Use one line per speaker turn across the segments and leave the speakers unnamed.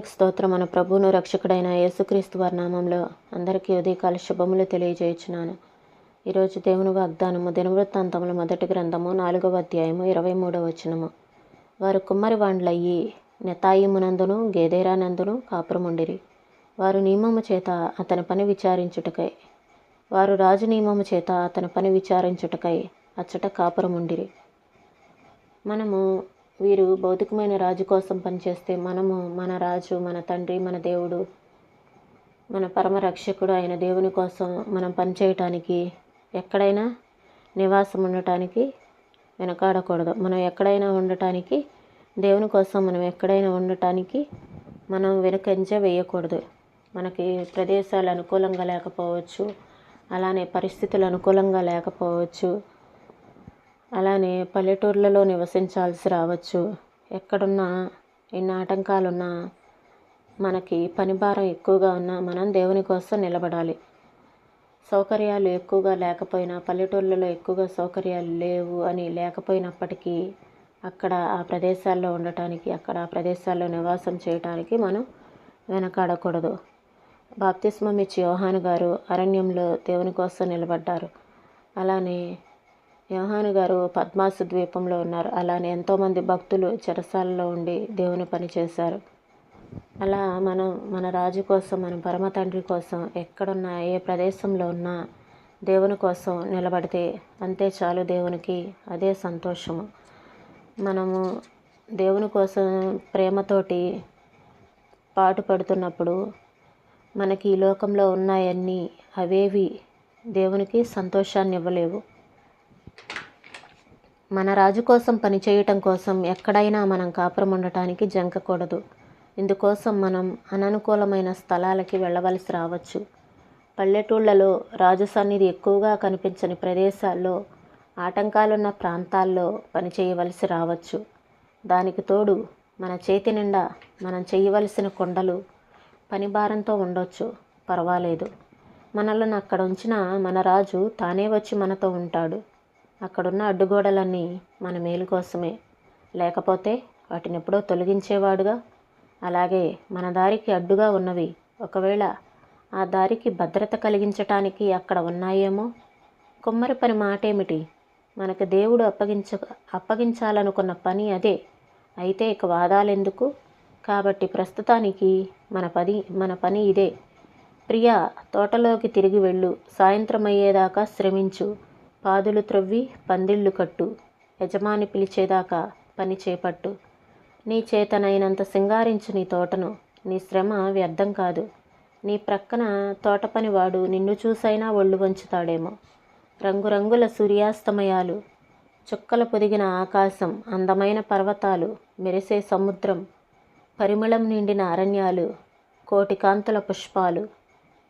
దేవునికి స్తోత్రం. మన ప్రభువును రక్షకుడైన యేసుక్రీస్తు వారి నామంలో అందరికీ ఉదయకాల శుభములు తెలియజేయుచున్నాను. ఈరోజు దేవుని వాగ్దానము దినవృత్తాంతముల మొదటి గ్రంథము 4వ అధ్యాయము 23వ వచనము. వారు కుమ్మరి వాండ్లయ్యి నెతాయిమునందును గేదేరానందును కాపురముండిరి. వారు నియమము చేత అతని పని విచారించుటకై వారు రాజు నియమము చేత అతని పని విచారించుటకై అచ్చట కాపురముండిరి. మనము వీరు భౌతికమైన రాజు కోసం పనిచేస్తే మనము మన రాజు, మన తండ్రి, మన దేవుడు, మన పరమ రక్షకుడు అయిన దేవుని కోసం మనం పనిచేయటానికి ఎక్కడైనా నివాసం ఉండటానికి వెనకాడకూడదు. మనం ఎక్కడైనా ఉండటానికి దేవుని కోసం మనం ఎక్కడైనా ఉండటానికి మనం వెనుకంజ వేయకూడదు. మనకి ప్రదేశాలు అనుకూలంగా లేకపోవచ్చు, అలానే పరిస్థితులు అనుకూలంగా లేకపోవచ్చు, అలానే పల్లెటూర్లలో నివసించాల్సి రావచ్చు. ఎక్కడున్నా ఎన్ని ఆటంకాలున్నా మనకి పని భారం ఎక్కువగా ఉన్నా మనం దేవుని కోసం నిలబడాలి. సౌకర్యాలు ఎక్కువగా లేకపోయినా, పల్లెటూర్లలో ఎక్కువగా సౌకర్యాలు లేవు అని లేకపోయినప్పటికీ అక్కడ ఆ ప్రదేశాల్లో ఉండటానికి, అక్కడ ఆ ప్రదేశాల్లో నివాసం చేయటానికి మనం వెనకాడకూడదు. బాప్తిస్మం ఇచ్చి యోహాను గారు అరణ్యంలో దేవుని కోసం నిలబడ్డారు. అలానే యోహాను గారు పద్మాసు ద్వీపంలో ఉన్నారు. అలానే ఎంతోమంది భక్తులు చెరసాలలో ఉండి దేవుని పని చేశారు. అలా మనం మన రాజు కోసం, మన పరమ తండ్రి కోసం ఎక్కడున్నా, ఏ ప్రదేశంలో ఉన్నా దేవుని కోసం నిలబడితే అంతే చాలు. దేవునికి అదే సంతోషము. మనము దేవుని కోసం ప్రేమతోటి పాటుపడుతున్నప్పుడు మనకి ఈ లోకంలో ఉన్నాయన్నీ అవేవి దేవునికి సంతోషాన్ని ఇవ్వలేవు. మన రాజు కోసం పనిచేయటం కోసం ఎక్కడైనా మనం కాపురం ఉండటానికి జంకకూడదు. ఇందుకోసం మనం అననుకూలమైన స్థలాలకి వెళ్ళవలసి రావచ్చు. పల్లెటూళ్ళలో రాజు సన్నిధి ఎక్కువగా కనిపించని ప్రదేశాల్లో, ఆటంకాలున్న ప్రాంతాల్లో పనిచేయవలసి రావచ్చు. దానికి తోడు మన చేతి నిండా మనం చేయవలసిన కొండలు పని భారంతో ఉండొచ్చు, పర్వాలేదు. మనల్ని అక్కడ ఉంచిన మన రాజు తానే వచ్చి మనతో ఉంటాడు. అక్కడున్న అడ్డుగోడలన్నీ మన మేలు కోసమే, లేకపోతే వాటిని ఎప్పుడో తొలగించేవాడుగా. అలాగే మన దారికి అడ్డుగా ఉన్నవి ఒకవేళ ఆ దారికి భద్రత కలిగించటానికి అక్కడ ఉన్నాయేమో. కుమ్మరి పని మాటేమిటి? మనకు దేవుడు అప్పగించాలనుకున్న పని అదే. అయితే ఇక వాదాలెందుకు? కాబట్టి ప్రస్తుతానికి మన పని ఇదే. ప్రియా, తోటలోకి తిరిగి వెళ్ళు, సాయంత్రం అయ్యేదాకా శ్రమించు, పాదులు త్రవ్వి పందిళ్ళు కట్టు, యజమాని పిలిచేదాకా పని చేపట్టు. నీ చేతనైనంత సింగారించు నీ తోటను, నీ శ్రమ వ్యర్థం కాదు. నీ ప్రక్కన తోట పనివాడు నిన్ను చూసైనా ఒళ్ళు వంచుతాడేమో. రంగురంగుల సూర్యాస్తమయాలు, చుక్కల పొదిగిన ఆకాశం, అందమైన పర్వతాలు, మెరిసే సముద్రం, పరిమళం నిండిన అరణ్యాలు, కోటి కాంతుల పుష్పాలు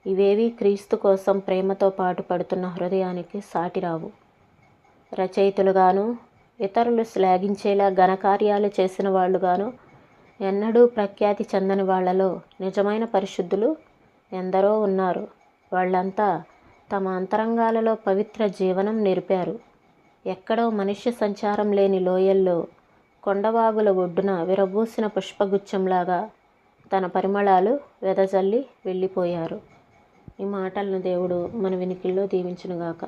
ఇవేవి క్రీస్తు కోసం ప్రేమతో పాటు పడుతున్న హృదయానికి సాటిరావు. రచయితలుగాను, ఇతరులు శ్లాఘించేలా ఘనకార్యాలు చేసిన వాళ్ళుగాను ఎన్నడూ ప్రఖ్యాతి చెందని వాళ్లలో నిజమైన పరిశుద్ధులు ఎందరో ఉన్నారు. వాళ్ళంతా తమ అంతరంగాలలో పవిత్ర జీవనం నేర్పారు. ఎక్కడో మనుష్య సంచారం లేని లోయల్లో, కొండవాగుల ఒడ్డున విరబూసిన పుష్పగుచ్చంలాగా తన పరిమళాలు వెదజల్లి వెళ్ళిపోయారు. ఈ మాటలను దేవుడు మన వినికిల్లో దీవించునుగాక.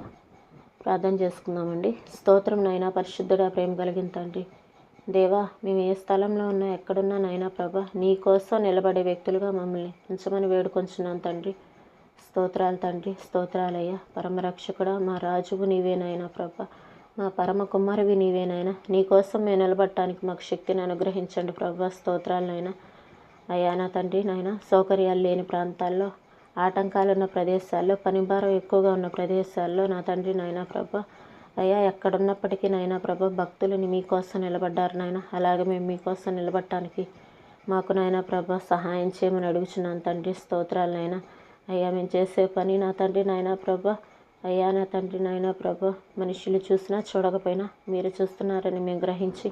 ప్రార్థన చేసుకుందామండి. స్తోత్రం నైనా, పరిశుద్ధుడా, ప్రేమ కలిగిన తండ్రి దేవా, మేము ఏ స్థలంలో ఉన్నా, ఎక్కడున్నా నైనా ప్రభా, నీ కోసం నిలబడే వ్యక్తులుగా మమ్మల్ని ఉంచమని వేడుకొంచున్నాను తండ్రి. స్తోత్రాలు తండ్రి, స్తోత్రాలయ్యా. పరమరక్షకుడా, మా రాజువు నీవేనైనా ప్రభా, మా పరమ కుమారువి నీవేనైనా. నీ కోసం మేము నిలబడటానికి మాకు శక్తిని అనుగ్రహించండి ప్రభా. స్తోత్రాలనైనా అయ్యా. నా తండ్రి నాయన, సౌకర్యాలు లేని ప్రాంతాల్లో, ఆటంకాలున్న ప్రదేశాల్లో, పనిభారం ఎక్కువగా ఉన్న ప్రదేశాల్లో నా తండ్రి నాయనా ప్రభా అయ్యా, ఎక్కడున్నప్పటికీ నాయనా ప్రభా భక్తులని మీకోసం నిలబడ్డారు నాయన. అలాగే మేము మీకోసం నిలబడటానికి మాకు నాయనా ప్రభా సహాయం చేయమని అడుగుచున్నాను తండ్రి. స్తోత్రాలనైనా అయ్యా. మేము చేసే పని నా తండ్రి నాయనా ప్రభా అయ్యా, నా తండ్రి నాయనా ప్రభా మనుషులు చూసినా చూడకపోయినా మీరు చూస్తున్నారని మేము గ్రహించి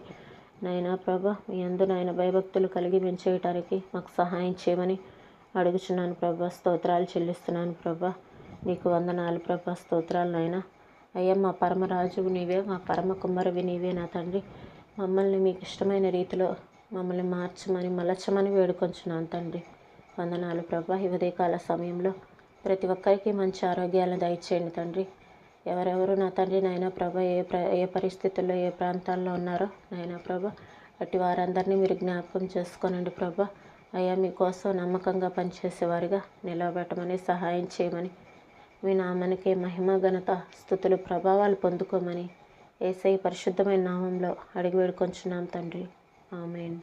నాయనా ప్రభా మీ యందు నాయన భయభక్తులు కలిగి మేము చేయటానికి మాకు సహాయం చేయమని అడుగుచున్నాను ప్రభా. స్తోత్రాలు చెల్లిస్తున్నాను ప్రభా. నీకు వందనాలు ప్రభా. స్తోత్రాలు నాయన అయ్యా. మా పరమరాజువు నీవే, మా పరమ కుమ్మరివి నీవే నా తండ్రి. మమ్మల్ని మీకు ఇష్టమైన రీతిలో మమ్మల్ని మార్చమని మలచమని వేడుకొంచున్నాను తండ్రి. వందనాలు ప్రభా. ఈ ఉదయకాల సమయంలో ప్రతి ఒక్కరికి మంచి ఆరోగ్యాలను దయచేయండి తండ్రి. ఎవరెవరు నా తండ్రి నాయన ప్రభా ఏ పరిస్థితుల్లో ఏ ప్రాంతాల్లో ఉన్నారో నాయన ప్రభా అట్టి వారందరినీ మీరు జ్ఞాపకం చేసుకోనండి ప్రభా. అయ్యా మీకోసం నమ్మకంగా పనిచేసేవారిగా నిలబెట్టమని సహాయం చేయమని మీ నామానికి మహిమ ఘనత స్తుతులు ప్రభావాలు పొందుకోమని యేసయ్య పరిశుద్ధమైన నామంలో అడిగి వేడుకొంచున్నాం తండ్రి. ఆమేన్.